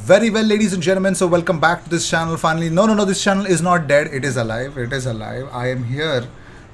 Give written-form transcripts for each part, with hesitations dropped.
Very well, ladies and gentlemen. So welcome back to this channel. Finally, no. This channel is not dead. It is alive. It is alive. I am here.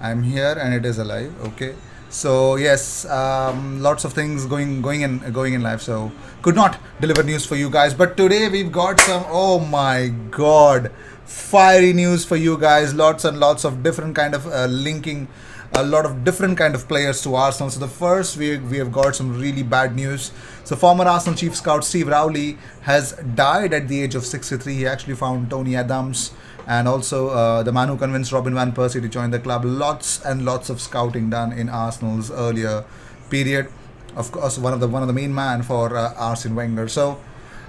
I'm here, and it is alive. Okay. So yes, lots of things going in life. So could not deliver news for you guys, but today we've got some. Oh my God, fiery news for you guys. Lots and lots of different kind of linking a lot of different kind of players to Arsenal. So the first, we have got some really bad news. So former Arsenal chief scout Steve Rowley has died at the age of 63. He actually found Tony Adams and also the man who convinced Robin van Persie to join the club. Lots and lots of scouting done in Arsenal's earlier period. Of course, one of the main man for Arsene Wenger. So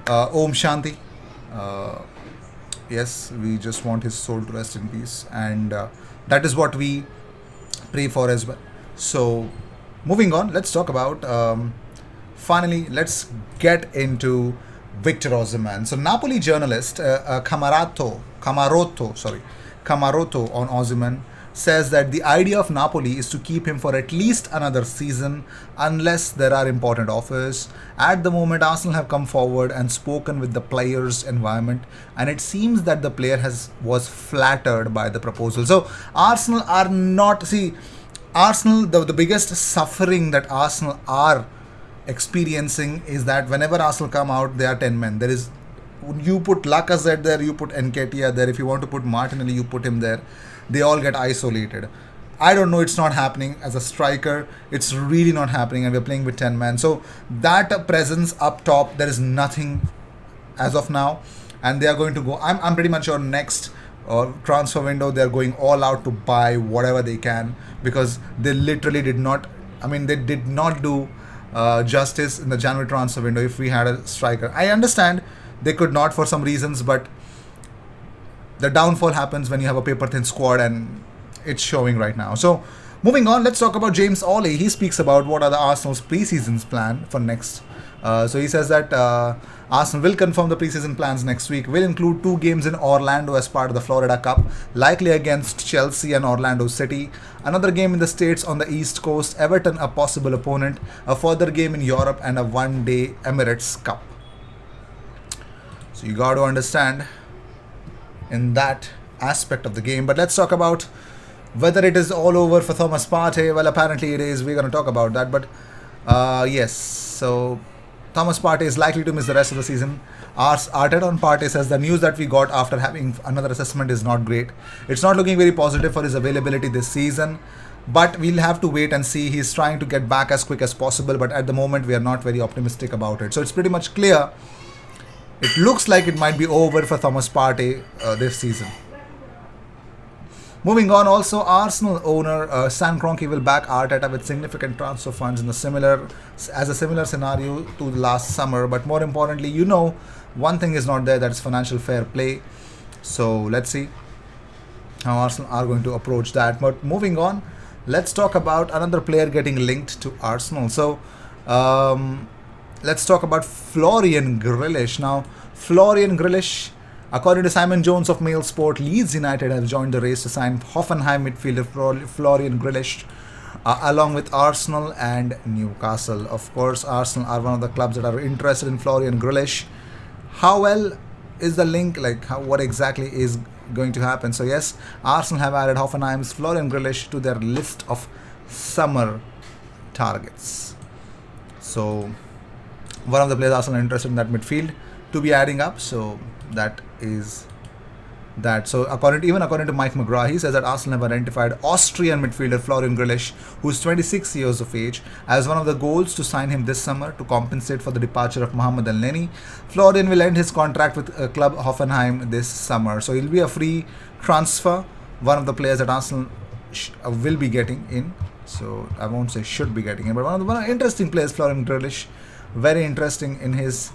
Om Shanti. Yes, we just want his soul to rest in peace, and that is what we pray for as well. So moving on, let's talk about finally let's get into Victor Osimhen. So Napoli journalist Camaroto on Osimhen says that the idea of Napoli is to keep him for at least another season unless there are important offers. At the moment, Arsenal have come forward and spoken with the players' environment, and it seems that the player was flattered by the proposal. So Arsenal are not Arsenal, the biggest suffering that Arsenal are experiencing is that whenever Arsenal come out, they are 10 men. There is, you put Lacazette there, you put Nketiah there. If you want to put Martinelli, you put him there. They all get isolated. I don't know, it's not happening as a striker. It's really not happening, and we're playing with 10 men. So that presence up top, there is nothing as of now, and they are going to go. I'm pretty much sure next transfer window they're going all out to buy whatever they can, because they literally did not. I mean, they did not do justice in the January transfer window. If we had a striker, I understand they could not for some reasons, but the downfall happens when you have a paper-thin squad, and it's showing right now. So, moving on, let's talk about James Ollie. He speaks about what are the Arsenal's pre-season's plan for next. So he says that Arsenal will confirm the pre-season plans next week. Will include 2 games in Orlando as part of the Florida Cup, likely against Chelsea and Orlando City. Another game in the States on the East Coast, Everton a possible opponent, a further game in Europe, and a one-day Emirates Cup. So you got to understand in that aspect of the game. But let's talk about whether it is all over for Thomas Partey. Well, apparently it is. We're going to talk about that. But yes, so Thomas Partey is likely to miss the rest of the season. Arteta on Partey says the news that we got after having another assessment is not great. It's not looking very positive for his availability this season, but we'll have to wait and see. He's trying to get back as quick as possible, but at the moment we are not very optimistic about it. So it's pretty much clear. It looks like it might be over for Thomas Partey this season. Moving on, also Arsenal owner Stan Kroenke will back Arteta with significant transfer funds in a similar scenario to last summer. But more importantly, one thing is not there, that is financial fair play. So let's see how Arsenal are going to approach that. But moving on, let's talk about another player getting linked to Arsenal. So let's talk about Florian Grillitsch. Now, Florian Grillitsch, according to Simon Jones of Mail Sport, Leeds United have joined the race to sign Hoffenheim midfielder Florian Grillitsch along with Arsenal and Newcastle. Of course, Arsenal are one of the clubs that are interested in Florian Grillitsch. How well is the link? What exactly is going to happen? So yes, Arsenal have added Hoffenheim's Florian Grillitsch to their list of summer targets. So one of the players Arsenal are interested in that midfield to be adding up. So that is that. So according to Mike McGrath, he says that Arsenal have identified Austrian midfielder Florian Grillitsch, who is 26 years of age, as one of the goals to sign him this summer to compensate for the departure of Mohamed El-Neni. Florian will end his contract with club Hoffenheim this summer, so he'll be a free transfer, one of the players that Arsenal will be getting in. So I won't say should be getting in, but one of the interesting players, Florian Grillitsch, very interesting in his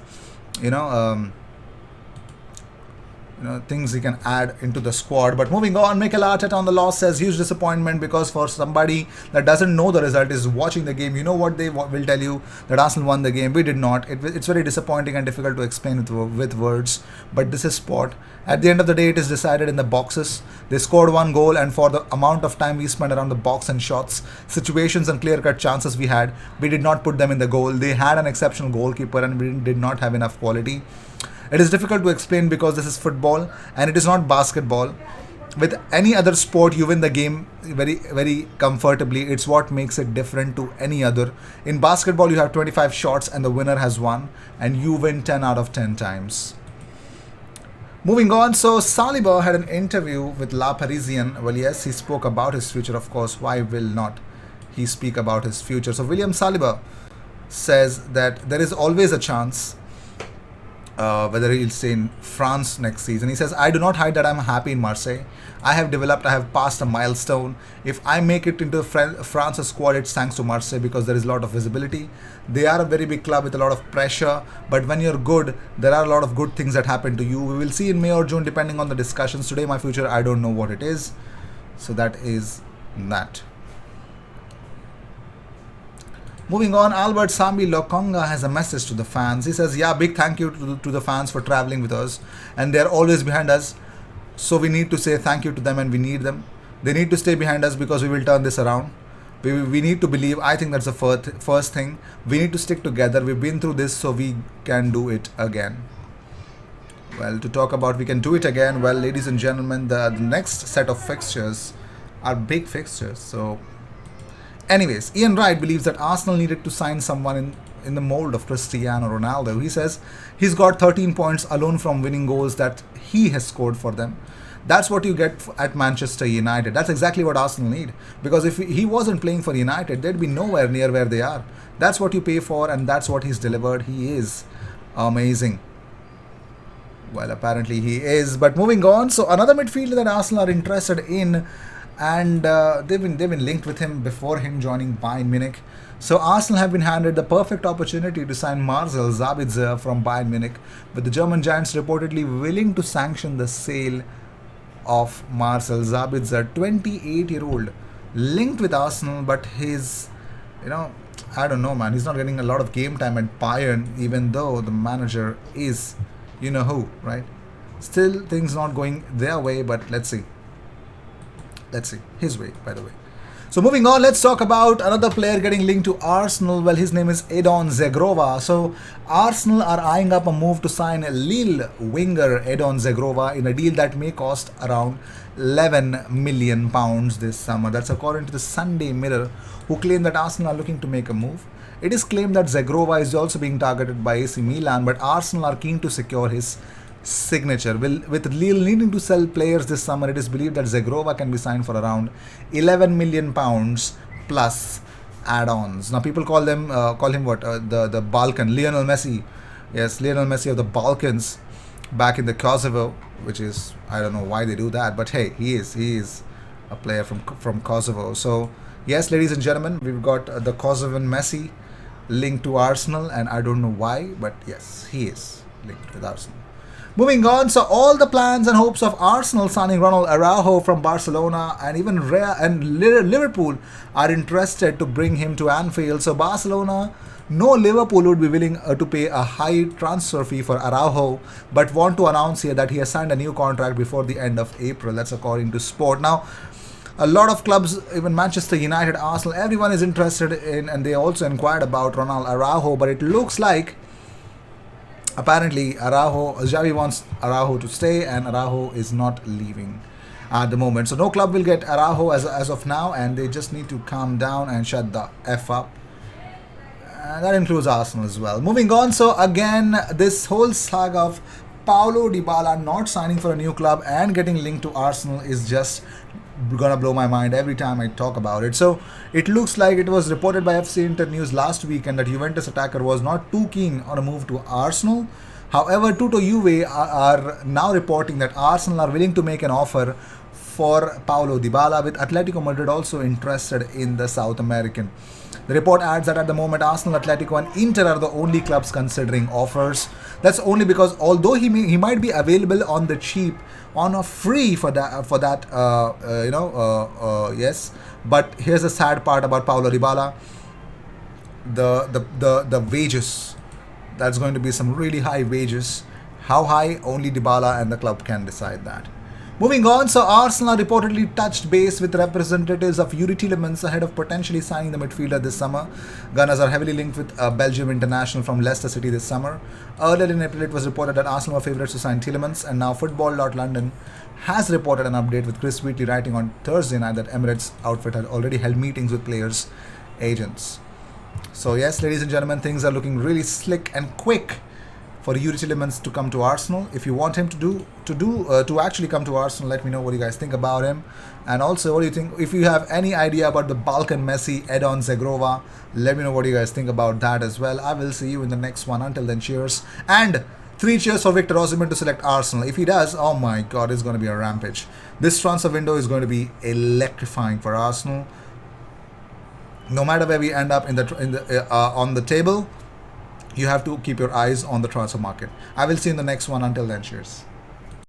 things he can add into the squad. But moving on, Mikel Arteta on the loss says huge disappointment, because for somebody that doesn't know the result, is watching the game, what they will tell you, that Arsenal won the game. We did not. It's very disappointing and difficult to explain with words, but this is sport. At the end of the day, it is decided in the boxes. They scored 1 goal, and for the amount of time we spent around the box and shots, situations and clear-cut chances we did not put them in the goal. They had an exceptional goalkeeper, and we did not have enough quality. It is difficult to explain because this is football and it is not basketball. With any other sport, you win the game very, very comfortably. It's what makes it different to any other. In basketball, you have 25 shots and the winner has won, and you win 10 out of 10 times. Moving on, so Saliba had an interview with La Parisienne. Well, yes, he spoke about his future, of course. Why will not he speak about his future? So William Saliba says that there is always a chance whether he'll stay in France next season. He says, I do not hide that I'm happy in Marseille. I have passed a milestone. If I make it into France's squad, it's thanks to Marseille because there is a lot of visibility. They are a very big club with a lot of pressure, but when you're good, there are a lot of good things that happen to you. We will see in May or June depending on the discussions. Today, my future, I don't know what it is. So that is that. Moving on, Albert Sambi Lokonga has a message to the fans. He says, yeah, big thank you to the fans for traveling with us. And they're always behind us. So we need to say thank you to them and we need them. They need to stay behind us because we will turn this around. We need to believe. I think that's the first thing. We need to stick together. We've been through this so we can do it again. Well, to talk about we can do it again. Well, ladies and gentlemen, the next set of fixtures are big fixtures. So anyways, Ian Wright believes that Arsenal needed to sign someone in the mold of Cristiano Ronaldo. He says he's got 13 points alone from winning goals that he has scored for them. That's what you get at Manchester United. That's exactly what Arsenal need. Because if he wasn't playing for United, they'd be nowhere near where they are. That's what you pay for and that's what he's delivered. He is amazing. Well, apparently he is. But moving on, so another midfielder that Arsenal are interested in, and they've been linked with him before him joining Bayern Munich. So Arsenal have been handed the perfect opportunity to sign Marcel Sabitzer from Bayern Munich, with the German giants reportedly willing to sanction the sale of Marcel Sabitzer, 28-year-old, linked with Arsenal, but his, I don't know, man, he's not getting a lot of game time at Bayern, even though the manager is, you know who, right? Still, things not going their way, but let's see. Let's see. His way, by the way. So moving on, let's talk about another player getting linked to Arsenal. Well, his name is Edon Zegrova. So Arsenal are eyeing up a move to sign Lille winger Edon Zegrova in a deal that may cost around £11 million this summer. That's according to the Sunday Mirror, who claim that Arsenal are looking to make a move. It is claimed that Zegrova is also being targeted by AC Milan, but Arsenal are keen to secure his signature. With Lille needing to sell players this summer, it is believed that Zegrova can be signed for around £11 million plus add-ons. Now people call him what? The Balkan, Lionel Messi. Yes, Lionel Messi of the Balkans back in the Kosovo, which is, I don't know why they do that, but hey, he is a player from Kosovo. So yes, ladies and gentlemen, we've got the Kosovan Messi linked to Arsenal, and I don't know why, but yes, he is linked with Arsenal. Moving on, so all the plans and hopes of Arsenal signing Ronald Araujo from Barcelona and even Liverpool are interested to bring him to Anfield. So Barcelona, no, Liverpool would be willing to pay a high transfer fee for Araujo, but want to announce here that he has signed a new contract before the end of April. That's according to Sport. Now, a lot of clubs, even Manchester United, Arsenal, everyone is interested in, and they also inquired about Ronald Araujo, but it looks like apparently Xavi wants Araujo to stay, and Araujo is not leaving at the moment. So no club will get Araujo as of now, and they just need to calm down and shut the F up. And that includes Arsenal as well. Moving on, so again, this whole saga of Paulo Dybala not signing for a new club and getting linked to Arsenal is just gonna blow my mind every time I talk about it. So it looks like it was reported by FC Inter News last weekend that Juventus attacker was not too keen on a move to Arsenal. However, Tutto Juve are now reporting that Arsenal are willing to make an offer for Paulo Dybala, with Atletico Madrid also interested in the South American. The report adds that at the moment Arsenal, Atletico and Inter are the only clubs considering offers. That's only because although he might be available on the cheap, on a free for that yes, but here's the sad part about Paulo Dybala: the wages. That's going to be some really high wages. How high? Only Dybala and the club can decide that. Moving on, so Arsenal reportedly touched base with representatives of Yuri Tielemans ahead of potentially signing the midfielder this summer. Gunners are heavily linked with a Belgium international from Leicester City this summer. Earlier in April, it was reported that Arsenal were favourites to sign Tielemans, and now Football.London has reported an update with Chris Wheatley writing on Thursday night that Emirates outfit had already held meetings with players' agents. So yes, ladies and gentlemen, things are looking really slick and quick for Yuri Tielemans to come to Arsenal. If you want him to actually come to Arsenal, let me know what you guys think about him. And also, what do you think? If you have any idea about the Balkan Messi, Edon Zegrova, let me know what you guys think about that as well. I will see you in the next one. Until then, cheers. And 3 cheers for Victor Osimhen to select Arsenal. If he does, oh my god, it's going to be a rampage. This transfer window is going to be electrifying for Arsenal. No matter where we end up on the table, you have to keep your eyes on the transfer market. I will see you in the next one. Until then, cheers.